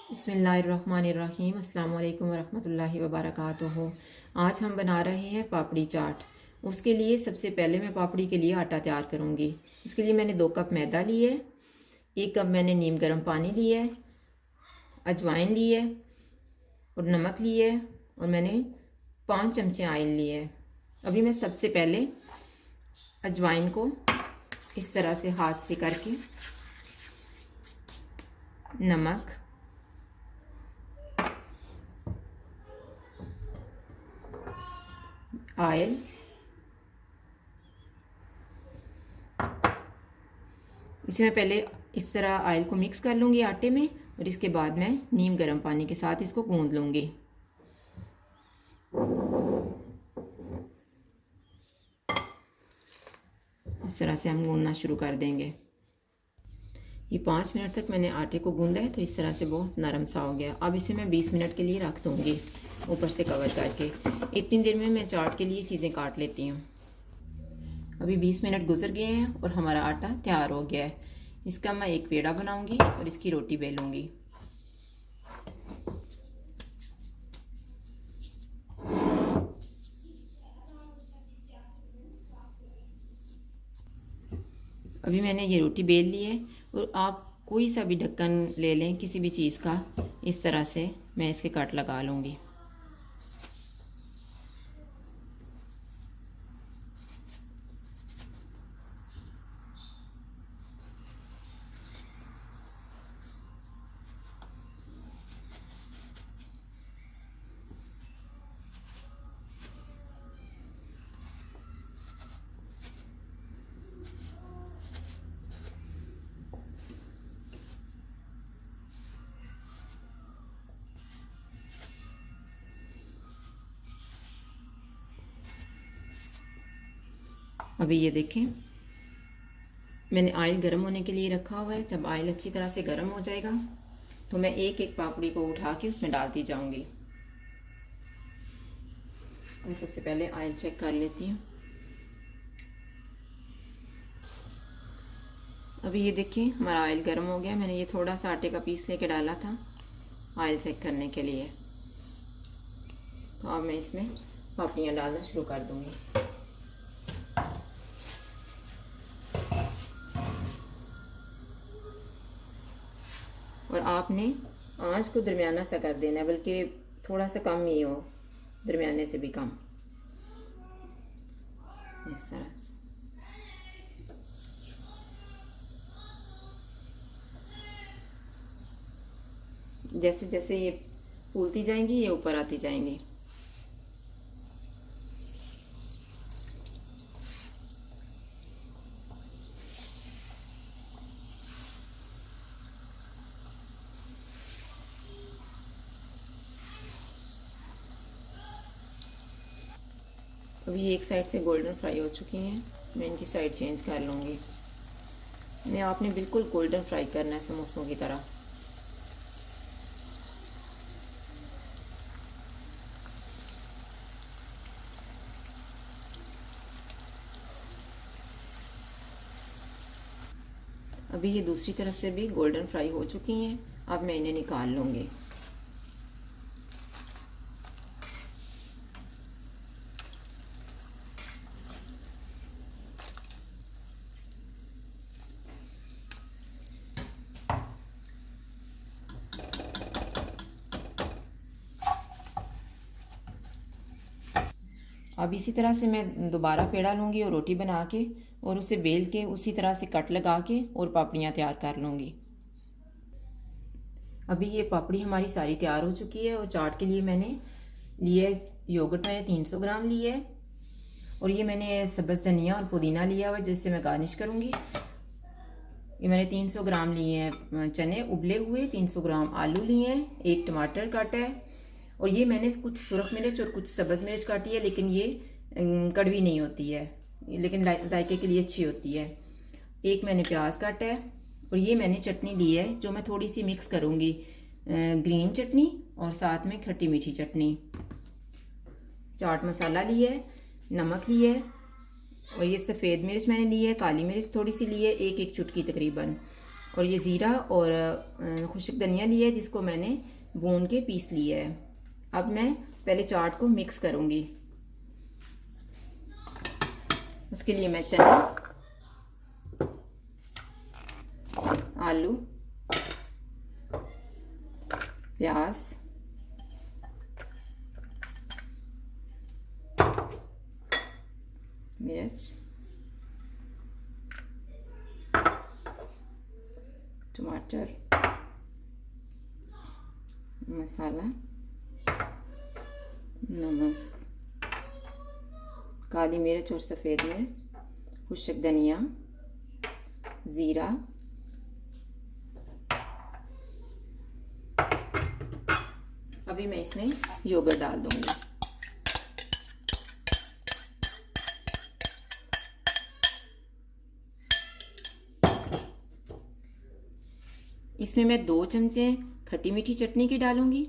बिस्मिल्लाहिर्रहमानिर्रहीम अस्सलाम वालेकुम वरहमतुल्लाहि वबरकातुहू। आज हम बना रहे हैं पापड़ी चाट। उसके लिए सबसे पहले मैं पापड़ी के लिए आटा तैयार करूँगी। उसके लिए मैंने 2 कप मैदा लिए, 1 कप मैंने नीम गर्म पानी लिया है, अजवाइन ली है और नमक लिए है और मैंने 5 चमचे ऑयल लिए है। अभी मैं सबसे पहले अजवाइन को इस तरह से हाथ से करके नमक, ऑयल, इसे मैं पहले इस तरह ऑयल को मिक्स कर लूँगी आटे में और इसके बाद मैं नीम गर्म पानी के साथ इसको गूंद लूँगी। इस तरह से हम गूंदना शुरू कर देंगे। ये 5 मिनट तक मैंने आटे को गूंदा है तो इस तरह से बहुत नरम सा हो गया। अब इसे मैं 20 मिनट के लिए रख दूँगी ऊपर से कवर करके। इतनी देर में मैं चाट के लिए चीज़ें काट लेती हूँ। अभी 20 मिनट गुजर गए हैं और हमारा आटा तैयार हो गया है। इसका मैं एक पेड़ा बनाऊंगी और इसकी रोटी बेलूंगी। अभी मैंने ये रोटी बेल ली है और आप कोई सा भी ढक्कन ले लें किसी भी चीज़ का। इस तरह से मैं इसके कट लगा लूँगी। अभी ये देखें, मैंने ऑयल गर्म होने के लिए रखा हुआ है। जब ऑयल अच्छी तरह से गर्म हो जाएगा तो मैं एक एक पापड़ी को उठा के उसमें डालती जाऊंगी। मैं सबसे पहले ऑयल चेक कर लेती हूँ। अभी ये देखिए हमारा ऑयल गर्म हो गया। मैंने ये थोड़ा सा आटे का पीस लेके डाला था ऑयल चेक करने के लिए। तो अब मैं इसमें पापड़ियाँ डालना शुरू कर दूँगी। और आपने आंच को दरमियाना सा कर देना है, बल्कि थोड़ा सा कम ही हो, दरमियाने से भी कम। इस तरह से जैसे जैसे ये फूलती जाएंगी ये ऊपर आती जाएंगी। अभी ये एक साइड से गोल्डन फ्राई हो चुकी हैं। मैं इनकी साइड चेंज कर लूँगी। नहीं, आपने बिल्कुल गोल्डन फ्राई करना है समोसों की तरह। अभी ये दूसरी तरफ से भी गोल्डन फ्राई हो चुकी हैं। अब मैं इन्हें निकाल लूँगी। अब इसी तरह से मैं दोबारा पेड़ा लूँगी और रोटी बना के और उसे बेल के उसी तरह से कट लगा के और पापड़ियाँ तैयार कर लूँगी। अभी ये पापड़ी हमारी सारी तैयार हो चुकी है और चाट के लिए मैंने लिए योगर्ट मैंने 300 ग्राम लिए है और ये मैंने सब्ज़ धनिया और पुदीना लिया हुआ जिससे मैं गार्निश करूँगी। ये मैंने 300 ग्राम लिए हैं चने उबले हुए, 300 ग्राम आलू लिए हैं, 1 टमाटर काटा है और ये मैंने कुछ सुरख मिर्च और कुछ सब्ज़ मिर्च काटी है, लेकिन ये कड़वी नहीं होती है, लेकिन जायके के लिए अच्छी होती है। 1 मैंने प्याज काटा है और ये मैंने चटनी ली है जो मैं थोड़ी सी मिक्स करूँगी, ग्रीन चटनी और साथ में खट्टी मीठी चटनी। चाट मसाला लिया है, नमक लिया है और ये सफ़ेद मिर्च मैंने ली है, काली मिर्च थोड़ी सी ली है, 1 चुटकी तकरीबन, और ये ज़ीरा और खुश्क धनिया लिया है जिसको मैंने भून के पीस लिया है। अब मैं पहले चाट को मिक्स करूँगी। उसके लिए मैं चने, आलू, प्याज, मिर्च, टमाटर, मसाला, नमक, काली मिर्च और सफ़ेद मिर्च, खुश्क धनिया, ज़ीरा, अभी मैं इसमें योगर्ट डाल दूंगी। इसमें मैं 2 चमचे खट्टी मीठी चटनी की डालूंगी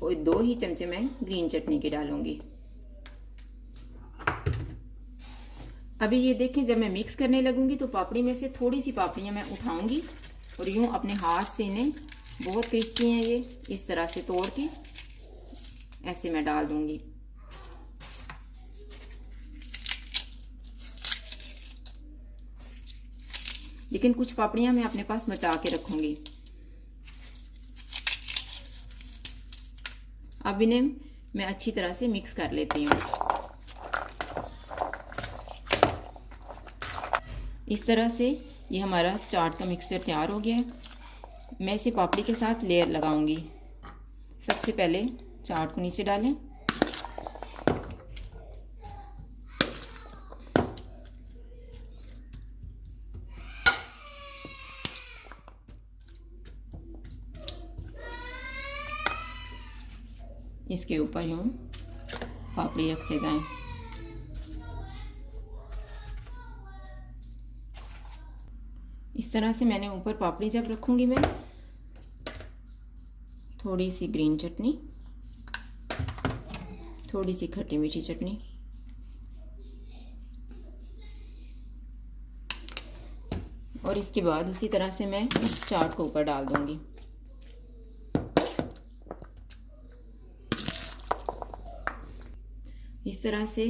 और 2 ही चमचे मैं ग्रीन चटनी की डालूंगी। अभी ये देखें, जब मैं मिक्स करने लगूंगी तो पापड़ी में से थोड़ी सी पापड़ियाँ मैं उठाऊंगी और यूँ अपने हाथ से इन्हें, बहुत क्रिस्पी हैं ये, इस तरह से तोड़ के ऐसे मैं डाल दूंगी। लेकिन कुछ पापड़ियाँ मैं अपने पास बचा के रखूंगी। अब इन्हें मैं अच्छी तरह से मिक्स कर लेती हूँ। इस तरह से ये हमारा चाट का मिक्सचर तैयार हो गया है। मैं इसे पापड़ी के साथ लेयर लगाऊंगी। सबसे पहले चाट को नीचे डालें, इसके ऊपर यूँ पापड़ी रखते जाएं। इस तरह से मैंने ऊपर पापड़ी जब रखूंगी मैं, थोड़ी सी ग्रीन चटनी, थोड़ी सी खट्टी मीठी चटनी, और इसके बाद उसी तरह से मैं चाट को ऊपर डाल दूंगी। इस तरह से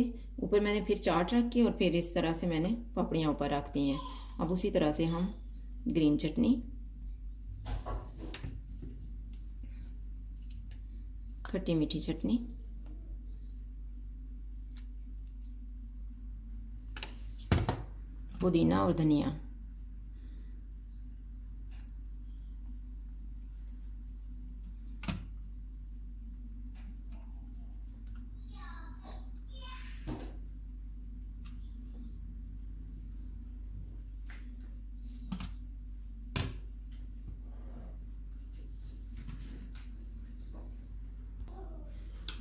ऊपर मैंने फिर चाट रखी और फिर इस तरह से मैंने पापड़ियाँ ऊपर रख दी हैं। अब उसी तरह से हम ग्रीन चटनी, खट्टी मीठी चटनी, पुदीना और धनिया,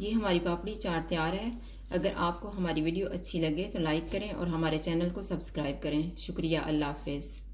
ये हमारी पापड़ी चाट तैयार है। अगर आपको हमारी वीडियो अच्छी लगे तो लाइक करें और हमारे चैनल को सब्सक्राइब करें। शुक्रिया। अल्लाह हाफ़िज़।